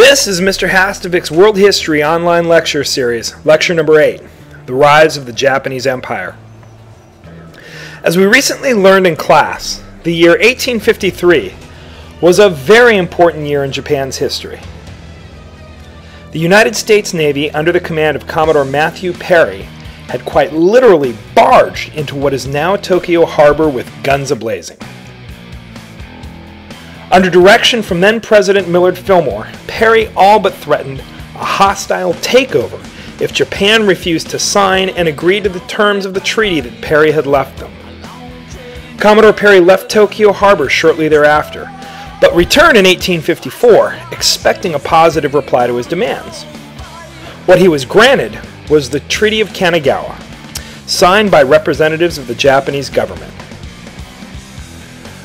This is Mr. Hasdovic's World History Online Lecture Series, Lecture Number 8, The Rise of the Japanese Empire. As we recently learned in class, the year 1853 was a very important year in Japan's history. The United States Navy, under the command of Commodore Matthew Perry, had quite literally barged into what is now Tokyo Harbor with guns a-blazing. Under direction from then-President Millard Fillmore, Perry all but threatened a hostile takeover if Japan refused to sign and agree to the terms of the treaty that Perry had left them. Commodore Perry left Tokyo Harbor shortly thereafter, but returned in 1854, expecting a positive reply to his demands. What he was granted was the Treaty of Kanagawa, signed by representatives of the Japanese government.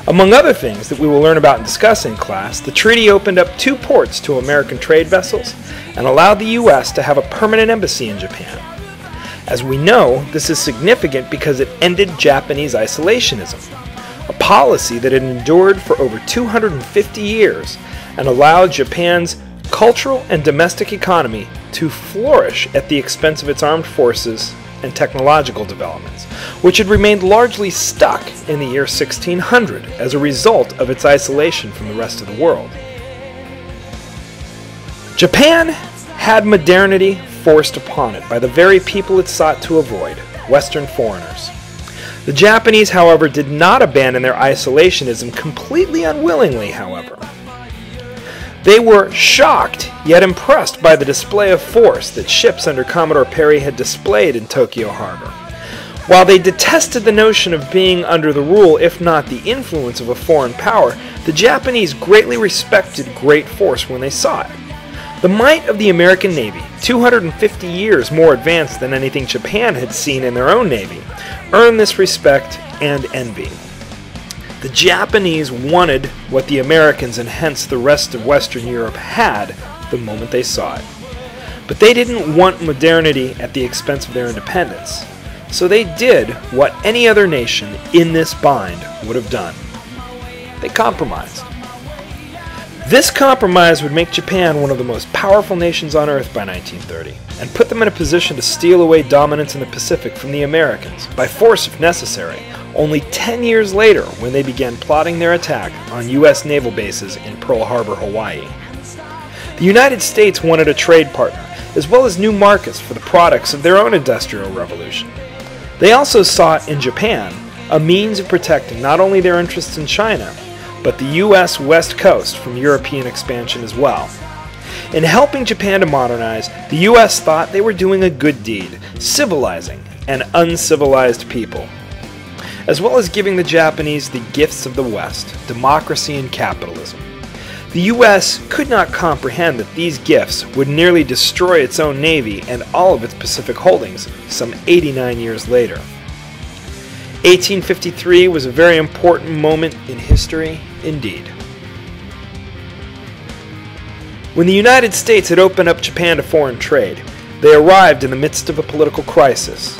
Among other things that we will learn about and discuss in class, the treaty opened up 2 ports to American trade vessels and allowed the U.S. to have a permanent embassy in Japan. As we know, this is significant because it ended Japanese isolationism, a policy that had endured for over 250 years and allowed Japan's cultural and domestic economy to flourish at the expense of its armed forces and technological developments, which had remained largely stuck in the year 1600 as a result of its isolation from the rest of the world. Japan had modernity forced upon it by the very people it sought to avoid, Western foreigners. The Japanese, however, did not abandon their isolationism completely unwillingly, however. They were shocked, yet impressed by the display of force that ships under Commodore Perry had displayed in Tokyo Harbor. While they detested the notion of being under the rule, if not the influence, of a foreign power, the Japanese greatly respected great force when they saw it. The might of the American Navy, 250 years more advanced than anything Japan had seen in their own navy, earned this respect and envy. The Japanese wanted what the Americans and hence the rest of Western Europe had the moment they saw it. But they didn't want modernity at the expense of their independence, so they did what any other nation in this bind would have done. They compromised. This compromise would make Japan one of the most powerful nations on earth by 1930, and put them in a position to steal away dominance in the Pacific from the Americans, by force if necessary, only 10 years later when they began plotting their attack on U.S. naval bases in Pearl Harbor, Hawaii. The United States wanted a trade partner, as well as new markets for the products of their own industrial revolution. They also sought in Japan a means of protecting not only their interests in China, but the U.S. West Coast from European expansion as well. In helping Japan to modernize, the U.S. thought they were doing a good deed, civilizing an uncivilized people, as well as giving the Japanese the gifts of the West, democracy and capitalism. The U.S. could not comprehend that these gifts would nearly destroy its own navy and all of its Pacific holdings some 89 years later. 1853 was a very important moment in history indeed. When the United States had opened up Japan to foreign trade, they arrived in the midst of a political crisis.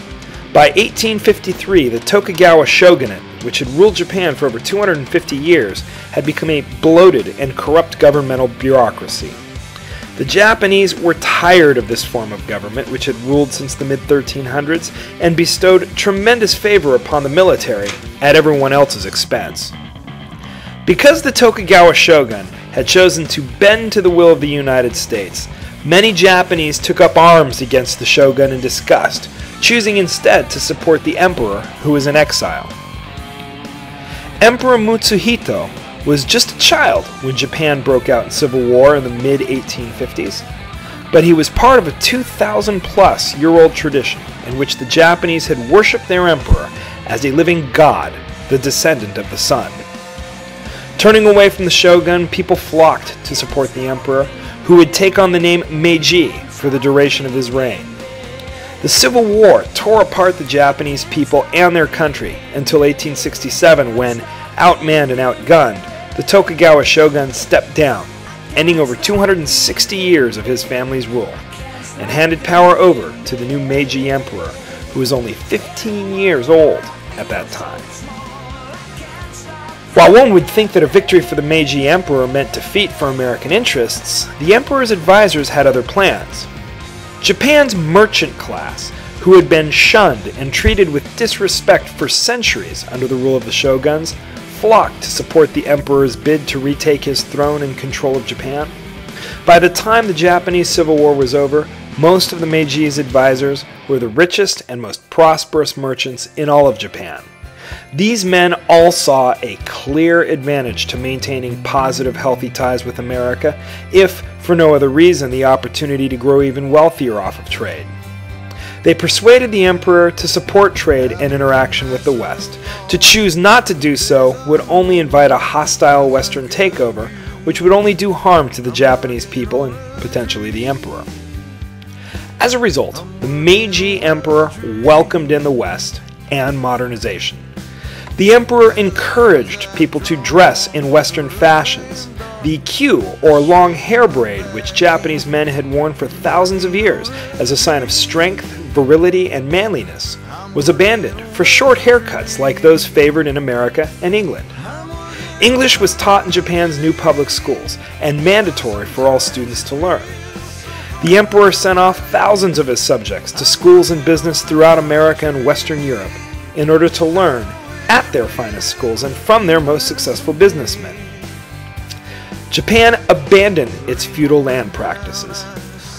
By 1853, the Tokugawa Shogunate, which had ruled Japan for over 250 years, had become a bloated and corrupt governmental bureaucracy. The Japanese were tired of this form of government, which had ruled since the mid-1300s, and bestowed tremendous favor upon the military at everyone else's expense. Because the Tokugawa Shogun had chosen to bend to the will of the United States, many Japanese took up arms against the shogun in disgust, choosing instead to support the emperor, who was in exile. Emperor Mutsuhito was just a child when Japan broke out in civil war in the mid-1850s, but he was part of a 2,000-plus-year-old tradition in which the Japanese had worshipped their emperor as a living god, the descendant of the sun. Turning away from the shogun, people flocked to support the emperor, who would take on the name Meiji for the duration of his reign. The Civil War tore apart the Japanese people and their country until 1867 when, outmanned and outgunned, the Tokugawa Shogun stepped down, ending over 260 years of his family's rule, and handed power over to the new Meiji Emperor, who was only 15 years old at that time. While one would think that a victory for the Meiji Emperor meant defeat for American interests, the Emperor's advisors had other plans. Japan's merchant class, who had been shunned and treated with disrespect for centuries under the rule of the shoguns, flocked to support the Emperor's bid to retake his throne and control of Japan. By the time the Japanese Civil War was over, most of the Meiji's advisors were the richest and most prosperous merchants in all of Japan. These men all saw a clear advantage to maintaining positive, healthy ties with America, if, for no other reason, the opportunity to grow even wealthier off of trade. They persuaded the Emperor to support trade and interaction with the West. To choose not to do so would only invite a hostile Western takeover, which would only do harm to the Japanese people and potentially the Emperor. As a result, the Meiji Emperor welcomed in the West and modernization. The Emperor encouraged people to dress in Western fashions. The queue, or long hair braid, which Japanese men had worn for thousands of years as a sign of strength, virility, and manliness, was abandoned for short haircuts like those favored in America and England. English was taught in Japan's new public schools and mandatory for all students to learn. The Emperor sent off thousands of his subjects to schools and business throughout America and Western Europe in order to learn at their finest schools and from their most successful businessmen. Japan abandoned its feudal land practices.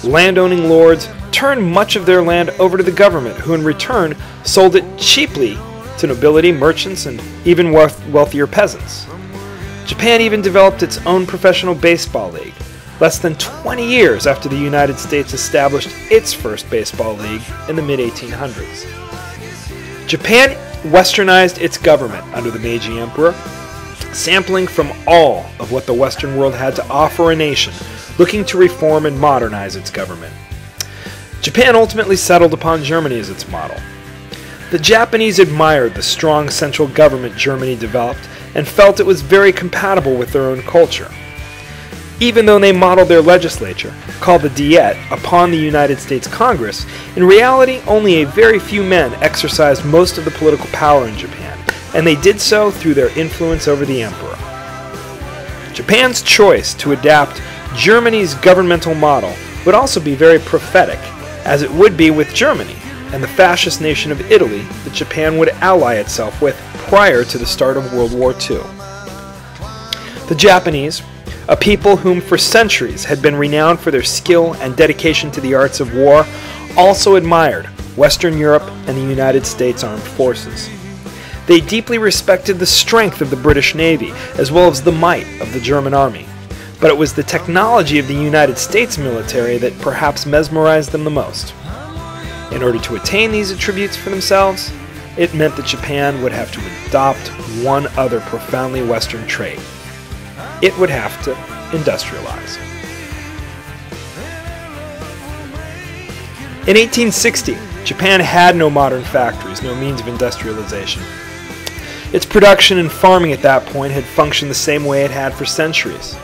Landowning lords turned much of their land over to the government, who in return sold it cheaply to nobility, merchants, and even wealthier peasants. Japan even developed its own professional baseball league, less than 20 years after the United States established its first baseball league in the mid-1800s. Japan westernized its government under the Meiji Emperor, sampling from all of what the Western world had to offer a nation looking to reform and modernize its government. Japan ultimately settled upon Germany as its model. The Japanese admired the strong central government Germany developed and felt it was very compatible with their own culture. Even though they modeled their legislature, called the Diet, upon the United States Congress, in reality only a very few men exercised most of the political power in Japan, and they did so through their influence over the Emperor. Japan's choice to adapt Germany's governmental model would also be very prophetic, as it would be with Germany and the fascist nation of Italy that Japan would ally itself with prior to the start of World War II. The Japanese, a people whom for centuries had been renowned for their skill and dedication to the arts of war, also admired Western Europe and the United States Armed Forces. They deeply respected the strength of the British Navy, as well as the might of the German Army. But it was the technology of the United States military that perhaps mesmerized them the most. In order to attain these attributes for themselves, it meant that Japan would have to adopt one other profoundly Western trait. It would have to industrialize. In 1860, Japan had no modern factories, no means of industrialization. Its production and farming at that point had functioned the same way it had for centuries.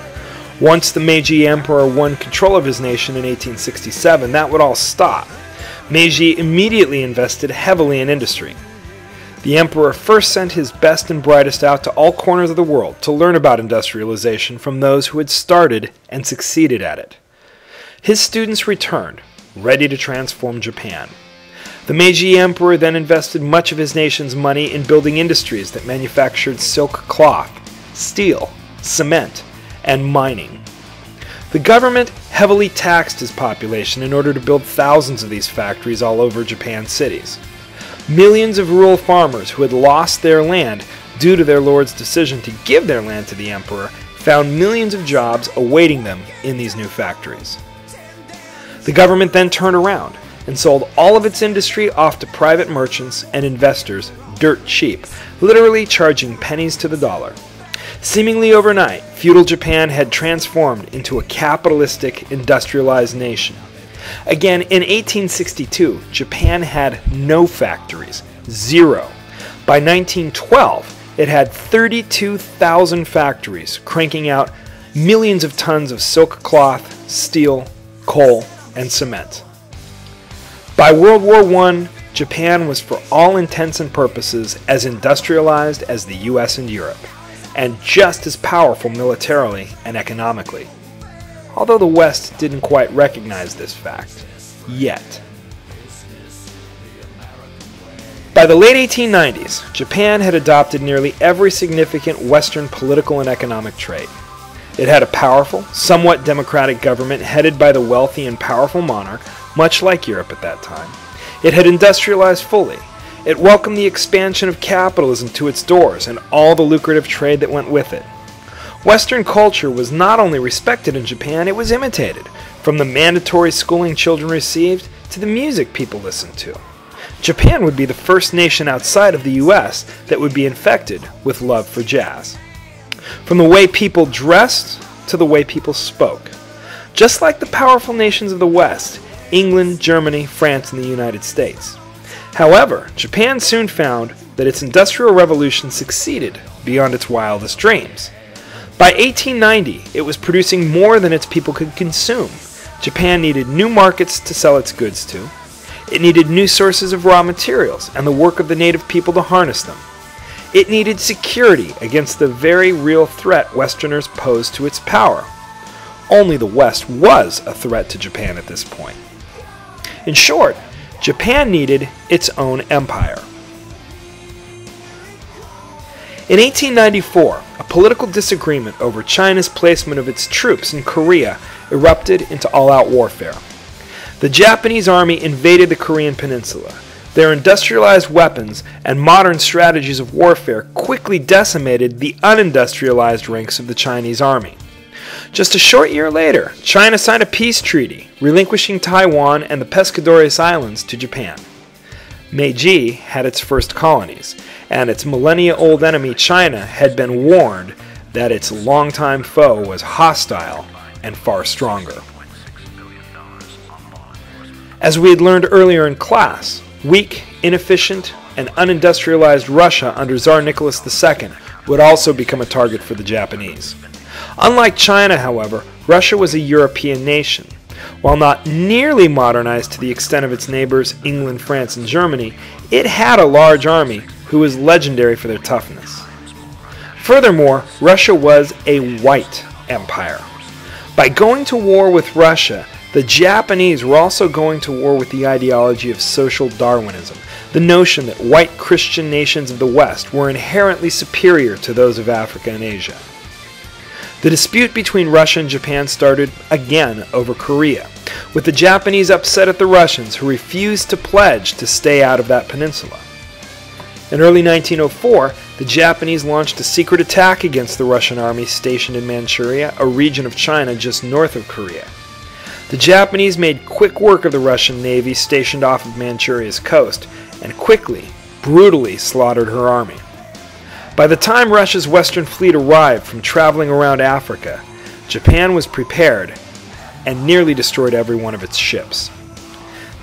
Once the Meiji Emperor won control of his nation in 1867, that would all stop. Meiji immediately invested heavily in industry. The Emperor first sent his best and brightest out to all corners of the world to learn about industrialization from those who had started and succeeded at it. His students returned, ready to transform Japan. The Meiji Emperor then invested much of his nation's money in building industries that manufactured silk cloth, steel, cement, and mining. The government heavily taxed his population in order to build thousands of these factories all over Japan's cities. Millions of rural farmers who had lost their land due to their lord's decision to give their land to the emperor found millions of jobs awaiting them in these new factories. The government then turned around and sold all of its industry off to private merchants and investors dirt cheap, literally charging pennies to the dollar. Seemingly overnight, feudal Japan had transformed into a capitalistic, industrialized nation. Again, in 1862, Japan had no factories, zero. By 1912, it had 32,000 factories, cranking out millions of tons of silk cloth, steel, coal, and cement. By World War I, Japan was for all intents and purposes as industrialized as the US and Europe. and just as powerful militarily and economically. Although the West didn't quite recognize this fact. Yet. By the late 1890s, Japan had adopted nearly every significant Western political and economic trait. It had a powerful, somewhat democratic government headed by the wealthy and powerful monarch, much like Europe at that time. It had industrialized fully. It welcomed the expansion of capitalism to its doors and all the lucrative trade that went with it. Western culture was not only respected in Japan, it was imitated, from the mandatory schooling children received to the music people listened to. Japan would be the first nation outside of the US that would be infected with love for jazz. From the way people dressed to the way people spoke. Just like the powerful nations of the West, England, Germany, France, and the United States. However, Japan soon found that its Industrial Revolution succeeded beyond its wildest dreams. By 1890, it was producing more than its people could consume. Japan needed new markets to sell its goods to. It needed new sources of raw materials and the work of the native people to harness them. It needed security against the very real threat Westerners posed to its power. Only the West was a threat to Japan at this point. In short, Japan needed its own empire. In 1894, a political disagreement over China's placement of its troops in Korea erupted into all-out warfare. The Japanese army invaded the Korean peninsula. Their industrialized weapons and modern strategies of warfare quickly decimated the unindustrialized ranks of the Chinese army. Just a short year later, China signed a peace treaty, relinquishing Taiwan and the Pescadores Islands to Japan. Meiji had its first colonies, and its millennia-old enemy China had been warned that its longtime foe was hostile and far stronger. As we had learned earlier in class, weak, inefficient, and unindustrialized Russia under Tsar Nicholas II would also become a target for the Japanese. Unlike China, however, Russia was a European nation. While not nearly modernized to the extent of its neighbors England, France, and Germany, it had a large army who was legendary for their toughness. Furthermore, Russia was a white empire. By going to war with Russia, the Japanese were also going to war with the ideology of social Darwinism, the notion that white Christian nations of the West were inherently superior to those of Africa and Asia. The dispute between Russia and Japan started again over Korea, with the Japanese upset at the Russians who refused to pledge to stay out of that peninsula. In early 1904, the Japanese launched a secret attack against the Russian army stationed in Manchuria, a region of China just north of Korea. The Japanese made quick work of the Russian navy stationed off of Manchuria's coast, and quickly, brutally slaughtered her army. By the time Russia's Western Fleet arrived from traveling around Africa, Japan was prepared and nearly destroyed every one of its ships.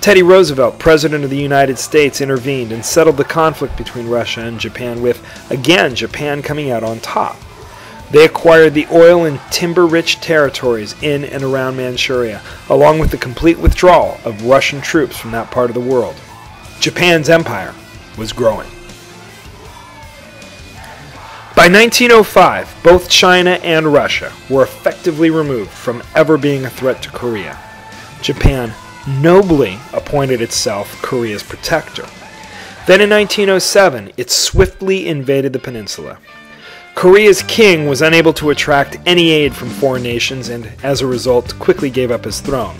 Teddy Roosevelt, President of the United States, intervened and settled the conflict between Russia and Japan with, again, Japan coming out on top. They acquired the oil and timber-rich territories in and around Manchuria, along with the complete withdrawal of Russian troops from that part of the world. Japan's empire was growing. By 1905, both China and Russia were effectively removed from ever being a threat to Korea. Japan nobly appointed itself Korea's protector. Then in 1907, it swiftly invaded the peninsula. Korea's king was unable to attract any aid from foreign nations and, as a result, quickly gave up his throne.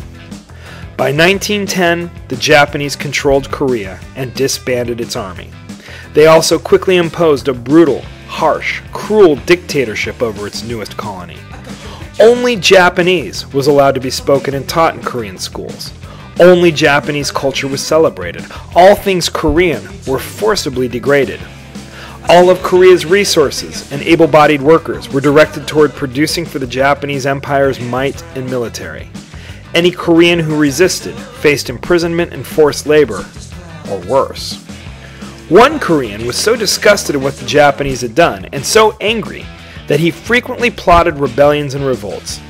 By 1910, the Japanese controlled Korea and disbanded its army. They also quickly imposed a brutal, harsh, cruel dictatorship over its newest colony. Only Japanese was allowed to be spoken and taught in Korean schools. Only Japanese culture was celebrated. All things Korean were forcibly degraded. All of Korea's resources and able-bodied workers were directed toward producing for the Japanese Empire's might and military. Any Korean who resisted faced imprisonment and forced labor, or worse. One Korean was so disgusted at what the Japanese had done, and so angry, that he frequently plotted rebellions and revolts.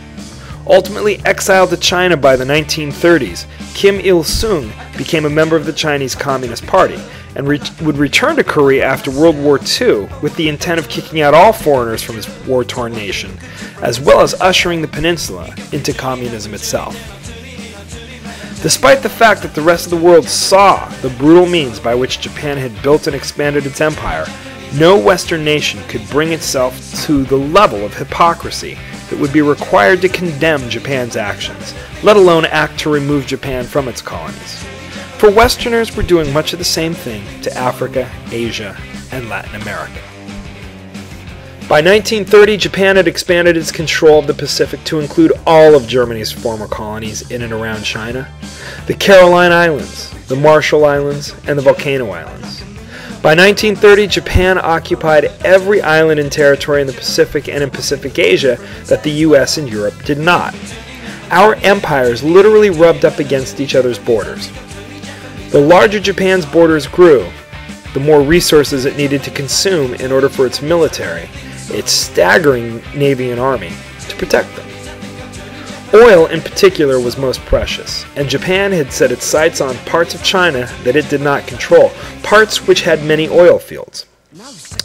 Ultimately exiled to China by the 1930s, Kim Il-sung became a member of the Chinese Communist Party, and would return to Korea after World War II with the intent of kicking out all foreigners from his war-torn nation, as well as ushering the peninsula into communism itself. Despite the fact that the rest of the world saw the brutal means by which Japan had built and expanded its empire, no Western nation could bring itself to the level of hypocrisy that would be required to condemn Japan's actions, let alone act to remove Japan from its colonies. For Westerners were doing much of the same thing to Africa, Asia, and Latin America. By 1930, Japan had expanded its control of the Pacific to include all of Germany's former colonies in and around China, the Caroline Islands, the Marshall Islands, and the Volcano Islands. By 1930, Japan occupied every island and territory in the Pacific and in Pacific Asia that the US and Europe did not. Our empires literally rubbed up against each other's borders. The larger Japan's borders grew, the more resources it needed to consume in order for its military, its staggering navy and army, to protect them. Oil in particular was most precious, and Japan had set its sights on parts of China that it did not control, parts which had many oil fields.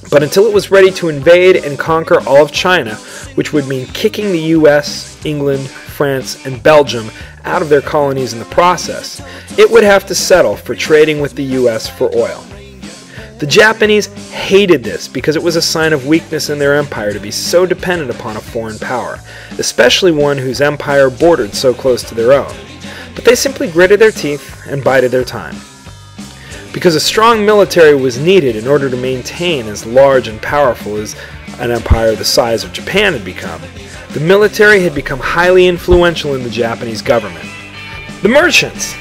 But until it was ready to invade and conquer all of China, which would mean kicking the US, England, France, and Belgium out of their colonies in the process, it would have to settle for trading with the US for oil. The Japanese hated this because it was a sign of weakness in their empire to be so dependent upon a foreign power, especially one whose empire bordered so close to their own. But they simply gritted their teeth and bided their time. Because a strong military was needed in order to maintain as large and powerful as an empire the size of Japan had become, the military had become highly influential in the Japanese government. The merchants,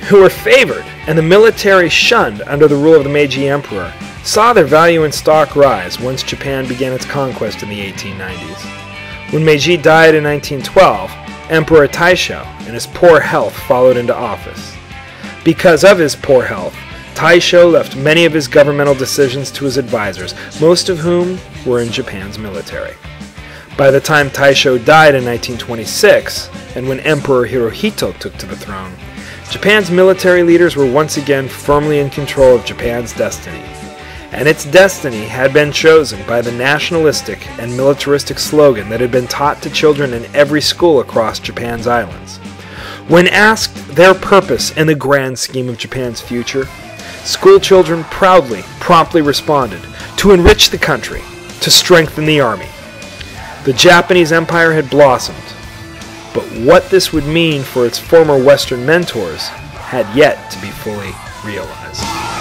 who were favored and the military shunned under the rule of the Meiji Emperor, saw their value in stock rise once Japan began its conquest in the 1890s. When Meiji died in 1912, Emperor Taisho and his poor health followed into office. Because of his poor health, Taisho left many of his governmental decisions to his advisors, most of whom were in Japan's military. By the time Taisho died in 1926, and when Emperor Hirohito took to the throne, Japan's military leaders were once again firmly in control of Japan's destiny. And its destiny had been chosen by the nationalistic and militaristic slogan that had been taught to children in every school across Japan's islands. When asked their purpose in the grand scheme of Japan's future, school children promptly responded, to enrich the country, to strengthen the army. The Japanese Empire had blossomed, but what this would mean for its former Western mentors had yet to be fully realized.